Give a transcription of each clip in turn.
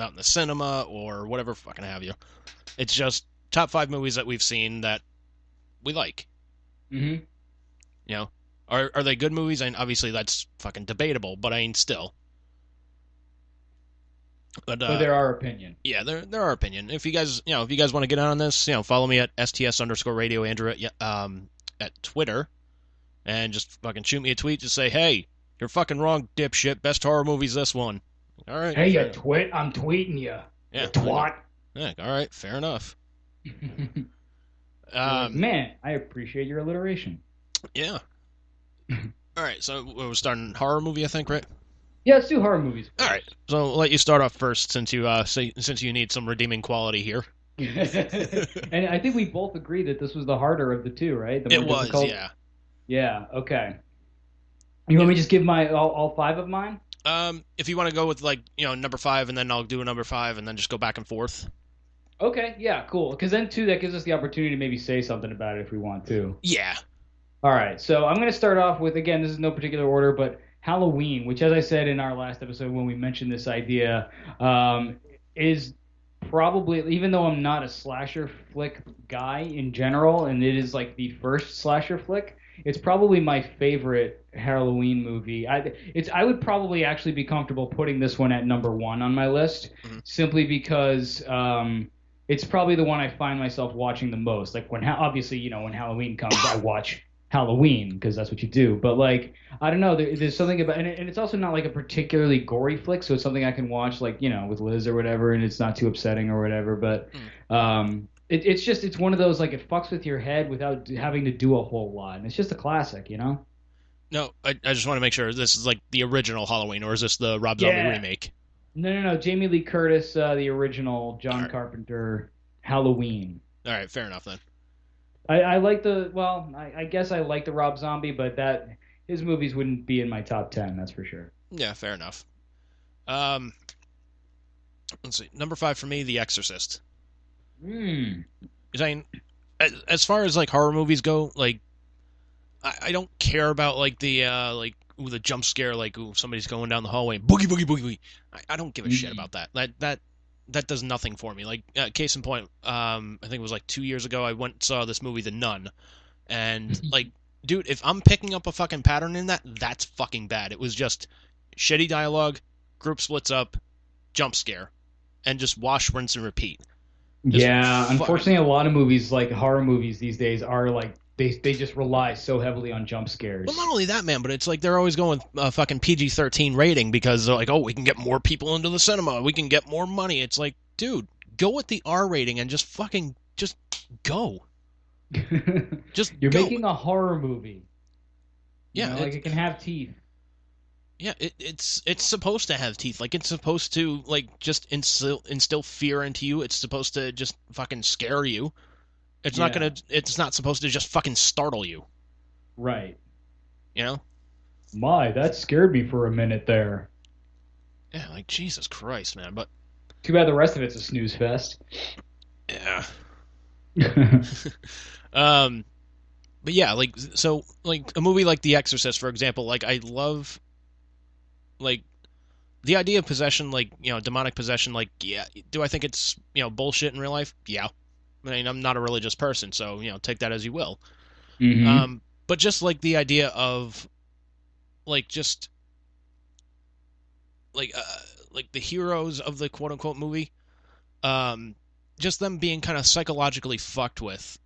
came out in the cinema or whatever fucking have you. It's just top 5 movies that we've seen that we like. Hmm. You know, are they good movies? And obviously that's fucking debatable, but I mean still. But But they're our opinion. yeah, they're our opinion. If you guys want to get on this, follow me at sts_radio Andrew at Twitter, and just fucking shoot me a tweet. Just say, hey, you're fucking wrong, dipshit. Best horror movie's this one. All right, Hey, fair you enough. twit! I'm tweeting you, you Yeah, I know. twat. Yeah, all right, fair enough. You're like, Um, man, I appreciate your alliteration. yeah. All right, so we're starting horror movie, I think, right? Yeah, let's do horror movies All right, first. so I'll let you start off first, since you need some redeeming quality here. And I think we both agree that this was the harder of the two, right? The It more was, difficult. yeah. Yeah. Okay. You want Yeah. me to just give my all five of mine? If you want to go with like number five, and then I'll do a number five, and then just go back and forth. Okay. Yeah. Cool. Because then too, that gives us the opportunity to maybe say something about it if we want to. Yeah. All right. So I'm going to start off with, again, this is no particular order, but Halloween, which, as I said in our last episode when we mentioned this idea, is probably, even though I'm not a slasher flick guy in general, and it is like the first slasher flick, it's probably my favorite Halloween movie. I would probably actually be comfortable putting this one at number one on my list, Mhm. simply because it's probably the one I find myself watching the most. Like obviously, when Halloween comes, I watch Halloween because that's what you do. But like, I don't know, there's something about, and it's also not like a particularly gory flick, so it's something I can watch like with Liz or whatever, and it's not too upsetting or whatever. But Mm. it's one of those, like, it fucks with your head without having to do a whole lot, and it's just a classic. No, I just want to make sure this is like the original Halloween, or is this the Rob Zombie Yeah. remake? No. Jamie Lee Curtis, the original All John right. Carpenter Halloween. All right, fair enough then. I like I guess I like the Rob Zombie, but that his movies wouldn't be in my top 10, that's for sure. Yeah, fair enough. Um, let's see. Number five for me, The Exorcist. Hmm. I mean, as far as like horror movies go, like I don't care about like the jump scare, like ooh, somebody's going down the hallway, boogie boogie boogie boogie. I don't give a shit Mm. about that. That does nothing for me. Like case in point, I think it was like 2 years ago, I went and saw this movie, The Nun, and like, dude, if I'm picking up a fucking pattern in that, that's fucking bad. It was just shitty dialogue, group splits up, jump scare, and just wash, rinse, and repeat. Just Yeah, fuck. unfortunately, a lot of movies, like horror movies these days, are like they just rely so heavily on jump Well, not scares. only that, man, but it's like they're always going a fucking PG-13 rating because they're like, oh, we can get more people into the cinema, we can get more money. It's like, dude, go with the R rating and just go, just You're go. making a horror movie, Yeah, like it can have teeth. it's supposed to have teeth. Like it's supposed to like just instill fear into you. It's supposed to just fucking scare you. Yeah, It's not supposed to just fucking startle you. right. You know? My, that scared me for a minute there. Yeah, like Jesus Christ, man. But Too bad the rest of it's a snooze fest. yeah. Um, but yeah, like so, like a movie like The Exorcist, for example. Like I love like the idea of possession, like demonic possession. Like yeah, do I think it's bullshit in real life? Yeah. I mean, I'm not a religious person, so take that as you will. Hmm. But just like the idea of like just like like the heroes of the quote unquote movie, um, just them being kind of psychologically fucked with,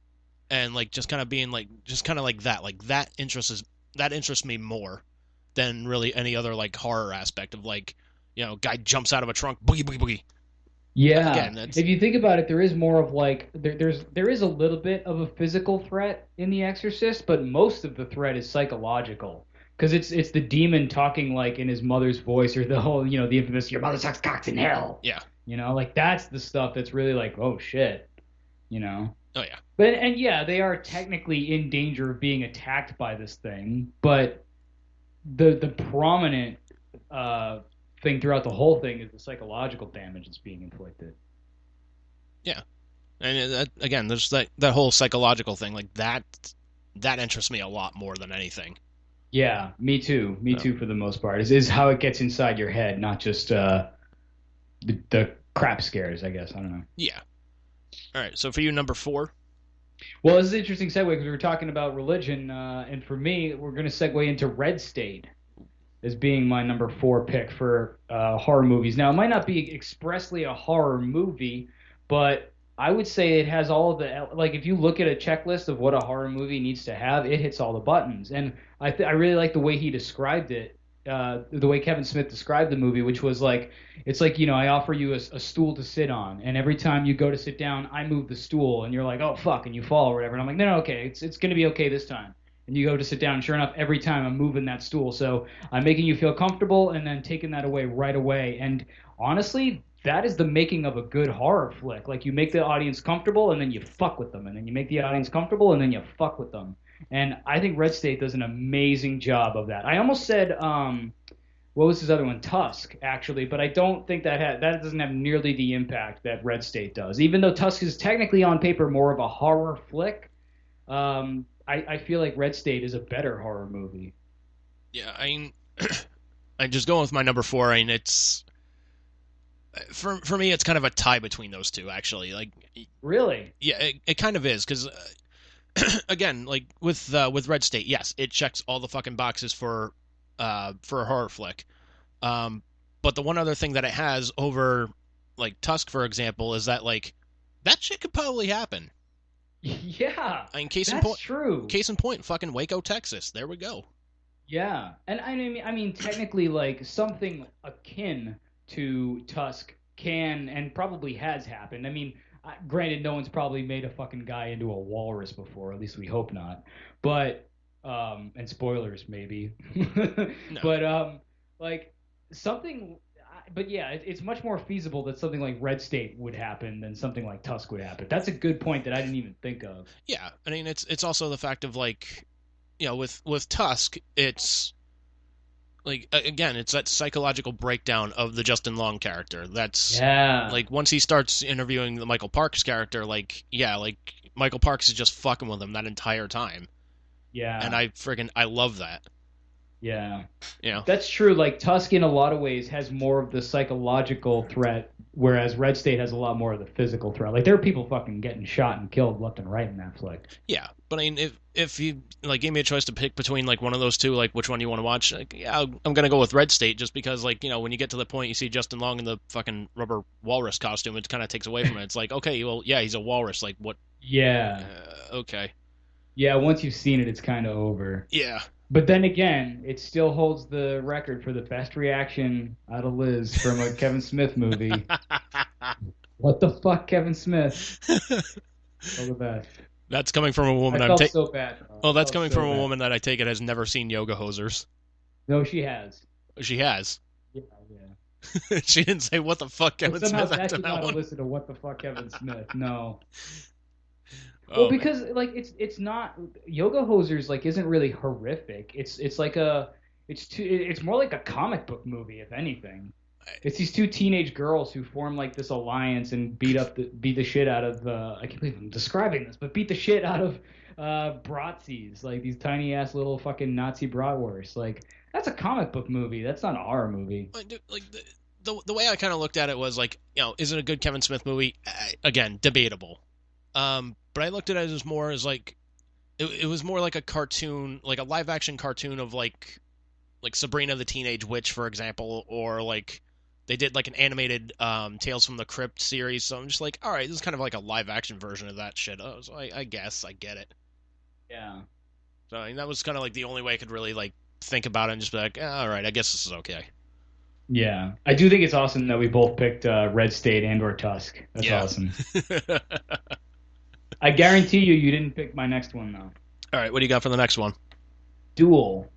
and like just kind of being just kind of like that interests me more than really any other like horror aspect of like guy jumps out of a trunk boogie boogie boogie. Yeah. Again, that's If you think about it, there is more of like there is a little bit of a physical threat in The Exorcist, but most of the threat is psychological. Because it's the demon talking like in his mother's voice, or the whole, the infamous "your mother sucks cocks in hell." yeah. Like that's the stuff that's really like, oh shit, you know. Oh yeah. But and yeah, they are technically in danger of being attacked by this thing, but the prominent uh thing throughout the whole thing is the psychological damage that's being inflicted. Yeah. And that, again, there's that whole psychological thing like that interests me a lot more than anything. Yeah, me too. Me So too for the most part. Is how it gets inside your head, not just the crap scares, I guess. I don't know. Yeah. All right. So for you, number four. Well, this is an interesting segue because we were talking about religion, and for me, we're going to segue into Red State as being my number four pick for horror movies. Now, it might not be expressly a horror movie, but I would say it has all of the like. If you look at a checklist of what a horror movie needs to have, it hits all the buttons. And I really like the way he described it, the way Kevin Smith described the movie, which was like it's like I offer you a stool to sit on, and every time you go to sit down, I move the stool, and you're like, oh fuck, and you fall or whatever. And I'm like, no, no, okay, it's gonna be okay this time. And you go to sit down, and sure enough, every time I'm moving that stool. So I'm making you feel comfortable and then taking that away right away. And honestly, that is the making of a good horror flick. Like you make the audience comfortable and then you fuck with them, and then you make the audience comfortable and then you fuck with them. And I think Red State does an amazing job of that. I almost said, what was his other one? Tusk, actually, but I don't think that doesn't have nearly the impact that Red State does. Even though Tusk is technically on paper more of a horror flick, I feel like Red State is a better horror movie. Yeah. I mean, I just going with my number four. I mean, it's for me, it's kind of a tie between those two. Actually, like, Really? yeah, it kind of is because again, like with Red State, yes, it checks all the fucking boxes for a horror flick. Um, but the one other thing that it has over like Tusk, for example, is that like that shit could probably happen. Yeah, I mean, that's true. case in point, fucking Waco, Texas. There we go. Yeah, and I mean, technically, like something akin to Tusk can and probably has happened. I mean, granted, no one's probably made a fucking guy into a walrus before. At least we hope not. But and spoilers maybe. No, But like something. But yeah, it's much more feasible that something like Red State would happen than something like Tusk would happen. That's a good point that I didn't even think of. yeah. I mean, it's also the fact of like with Tusk, it's like again, it's that psychological breakdown of the Justin Long character. That's Yeah, like once he starts interviewing the Michael Parks character, like yeah, like Michael Parks is just fucking with him that entire time, and yeah, I love that. yeah. You know, That's true. Like Tusk, in a lot of ways, has more of the psychological threat, whereas Red State has a lot more of the physical threat. Like there are people fucking getting shot and killed left and right in that flick. yeah. But I mean, if you like gave me a choice to pick between like one of those two, like which one you want to watch, like, yeah, I'm gonna go with Red State just because like when you get to the point you see Justin Long in the fucking rubber walrus costume, it kind of takes away from it. It's like okay, well yeah, he's a walrus. Like what? Yeah, Okay, yeah. Once you've seen it, it's kind of over. yeah. But then again, it still holds the record for the best reaction out of Liz from a Kevin Smith movie. What the fuck, Kevin Smith? All the best. That's coming from a I woman I'm felt take. so bad for her. Oh, I that's felt coming so from a bad. woman that I take it has never seen Yoga Hosers. No, she has. She has. Yeah, yeah. She didn't say what the fuck But Kevin somehow Smith that after did that not one. elicit a what the fuck Kevin Smith. No. Well, Oh man. because like it's not Yoga Hosers like isn't really horrific. It's like a it's more like a comic book movie if anything. It's these two teenage girls who form like this alliance and beat the shit out of I can't believe I'm describing this, but beat the shit out of Bratzies, like these tiny ass little fucking Nazi bratwursts. Like that's a comic book movie. That's not a horror movie. Like the way I kind of looked at it was like is it a good Kevin Smith movie? Again, debatable. But I looked at it as more as like it was more like a cartoon, like a live action cartoon of like Sabrina the Teenage Witch, for example, or like they did like an animated Tales from the Crypt series. So I'm just like, all right, this is kind of like a live action version of that shit. Oh, so I guess I get it. Yeah. So I mean, that was kind of like the only way I could really like think about it and just be like, all right, I guess this is okay. Yeah. I do think it's awesome that we both picked Red State and or Tusk. That's Yeah. awesome. I guarantee you didn't pick my next one though. All right, what do you got for the next one? Duel.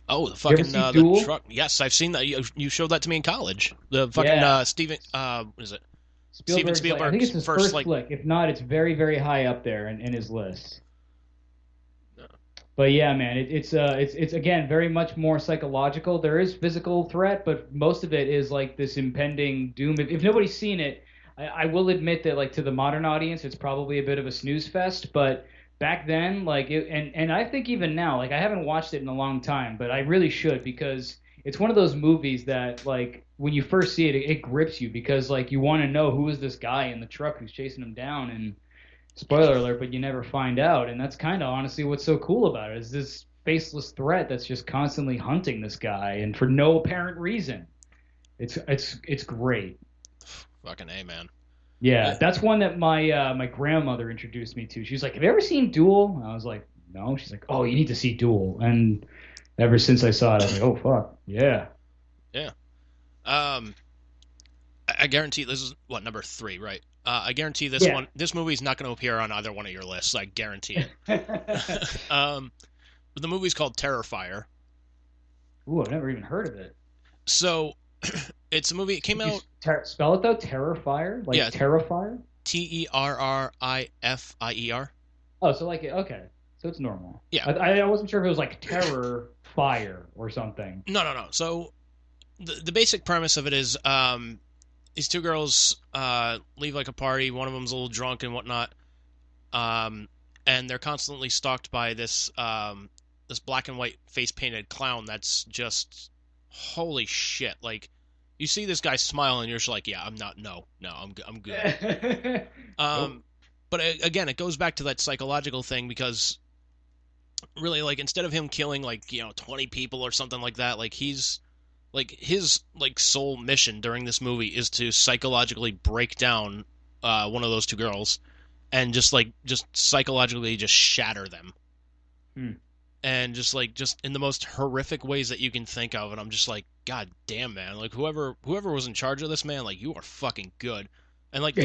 Oh, the You ever fucking see the Duel? truck. Yes, I've seen that. You showed that to me in college. The fucking Yeah. Steven what is it? Steven Spielberg's like I think it's Spielberg's his first first like flick. If not, it's very, very high up there in his list. uh, But yeah, man, it's again very much more psychological. There is physical threat, but most of it is like this impending doom. If nobody's seen it, I will admit that like to the modern audience, it's probably a bit of a snooze fest. But back then, like and I think even now, like I haven't watched it in a long time, but I really should because it's one of those movies that like when you first see it, it grips you because like you want to know who is this guy in the truck who's chasing him down, and spoiler alert, but you never find out. And that's kind of honestly what's so cool about it is this faceless threat that's just constantly hunting this guy and for no apparent reason. It's great. Fucking A, man. Uh, Yeah, that's one that my grandmother introduced me to. She was like, "Have you ever seen Duel?" And I was like, "No." She's like, "Oh, you need to see Duel." And ever since I saw it, I was like, "Oh fuck, yeah." yeah. Um, I guarantee this is what number three, right? I guarantee this Yeah. one, this movie is not going to appear on either one of your lists. I guarantee it. um, the movie's called Terrifier. Ooh, I've never even heard of it. So it's a movie. It came Could you out, spell it though? Terrifier, like yeah, Terrifier. Terririfier. Oh, so like okay, so it's normal. Yeah. I wasn't sure if it was like Terror Fire or something. No, no, no. So the basic premise of it is these two girls leave like a party. One of them's a little drunk and whatnot, um, and they're constantly stalked by this black and white face painted clown that's just holy shit. Like you see this guy smile and you're just like, yeah, I'm not. No, no, I'm good. Nope. Um, but again, it goes back to that psychological thing because really, like instead of him killing like 20 people or something like that, like he's like his like sole mission during this movie is to psychologically break down one of those two girls and just psychologically just shatter them Hmm. and just in the most horrific ways that you can think of. And I'm just like, god damn, man, like whoever was in charge of this, man, like you are fucking good. And like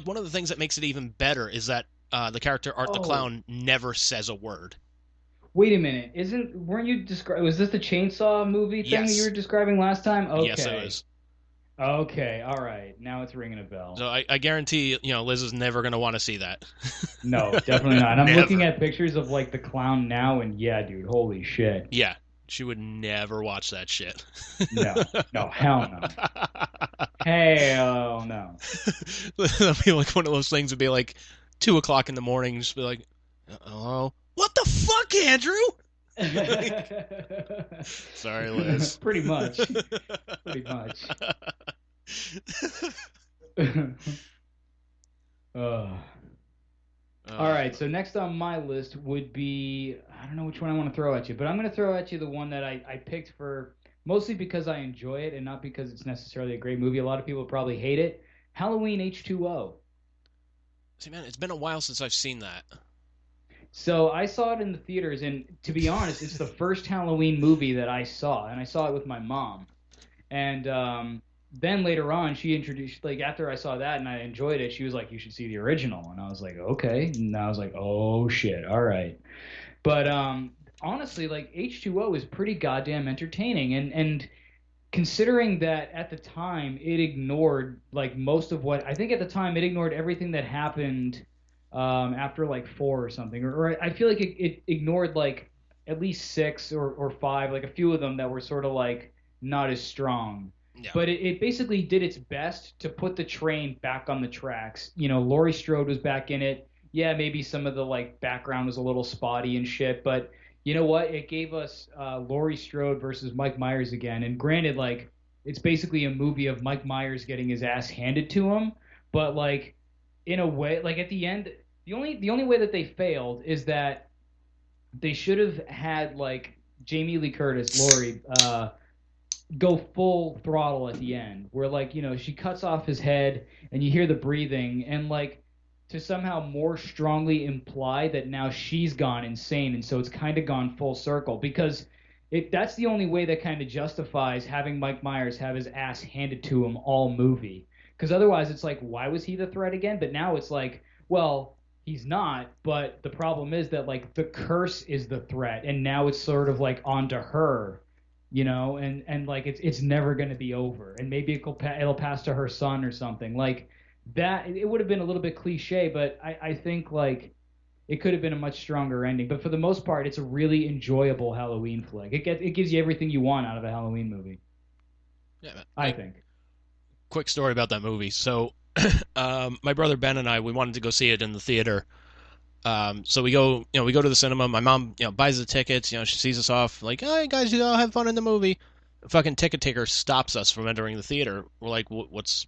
one of the things that makes it even better is that the character Art the Oh, Clown never says a word. wait a minute. Isn't weren't you describing? Was this the chainsaw movie thing that you were Yes, describing last time? yes, it Okay. was. Okay. All right. Now it's ringing a bell. So I guarantee Liz is never gonna want to see that. No, definitely not. And I'm looking Never. at pictures of like the clown now, and yeah, dude, holy shit. Yeah, she would never watch that shit. No, no, hell no. Hell no. That'd be like one of those things. Would be like 2 o'clock in the morning. Just be like, hello, what the fuck, Andrew? Like, sorry, Liz. Pretty much. Pretty much. uh, all uh, right, so next on my list would be I don't know which one I want to throw at you, but I'm going to throw at you the one that I picked for mostly because I enjoy it and not because it's necessarily a great movie. A lot of people probably hate it. Halloween H2O. see, man, it's been a while since I've seen that. So I saw it in the theaters, and to be honest, it's the first Halloween movie that I saw, and I saw it with my mom. And then later on, she introduced, like, after I saw that and I enjoyed it, she was like, "You should see the original." And I was like, "Okay." And I was like, "Oh shit, all right." But honestly, like H2O is pretty goddamn entertaining, and considering that at the time it ignored like most of what I think at the time it ignored everything that happened after like four or something, or I feel like it ignored like at least six or five, like a few of them that were sort of like not as strong. Yeah, But it basically did its best to put the train back on the tracks. You know, Laurie Strode was back in it. Yeah, maybe some of the like background was a little spotty and shit, but you know what? It gave us Laurie Strode versus Mike Myers again. And granted, like it's basically a movie of Mike Myers getting his ass handed to him, but like in a way, like at the end, the only way that they failed is that they should have had like Jamie Lee Curtis, Laurie, go full throttle at the end, where like she cuts off his head and you hear the breathing, and like to somehow more strongly imply that now she's gone insane, and so it's kind of gone full circle because that's the only way that kind of justifies having Mike Myers have his ass handed to him all movie. Because otherwise it's like, why was he the threat again? But now it's like, well, he's not, but the problem is that like the curse is the threat, and now it's sort of like onto her, and like it's never going to be over, and maybe it'll pass to her son or something like that. It would have been a little bit cliche, but I think like it could have been a much stronger ending. But for the most part, it's a really enjoyable Halloween flick. It gives you everything you want out of a Halloween movie, yeah, man. I Like think. quick story about that movie. So, my brother Ben and I we wanted to go see it in the theater, So we go to the cinema. My mom, buys the tickets. She sees us off. Like, hey guys, you all have fun in the movie. The fucking ticket taker stops us from entering the theater. We're like, what's